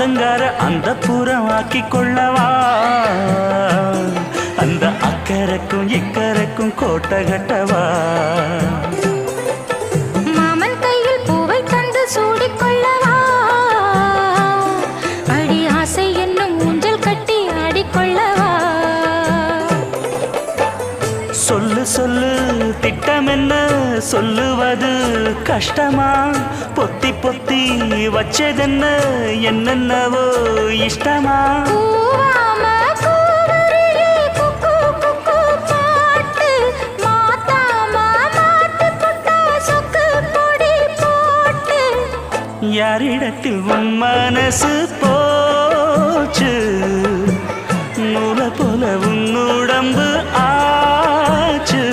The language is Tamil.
ஆத்தங்கார அந்த புறமாக்கி கொள்ளவா அந்த அக்கறைக்கும் இக்கரைக்கும் கோட்டை கட்டவா மாமன் கையில் பூவை தந்து சூடிக்கொள்ளவா அடி ஆசை என்னும் ஊஞ்சல் கட்டி ஆடிக்கொள்ளவா சொல்லு சொல்லு திட்டம் என்ன சொல்லுவது கஷ்டமா பொத்தி பொத்தி வச்சதென்ன என்னென்னவோ இஷ்டமா யாரிடத்தில் உன் மனசு போச்சு நூலை போல உன் உடம்பு ஆச்சு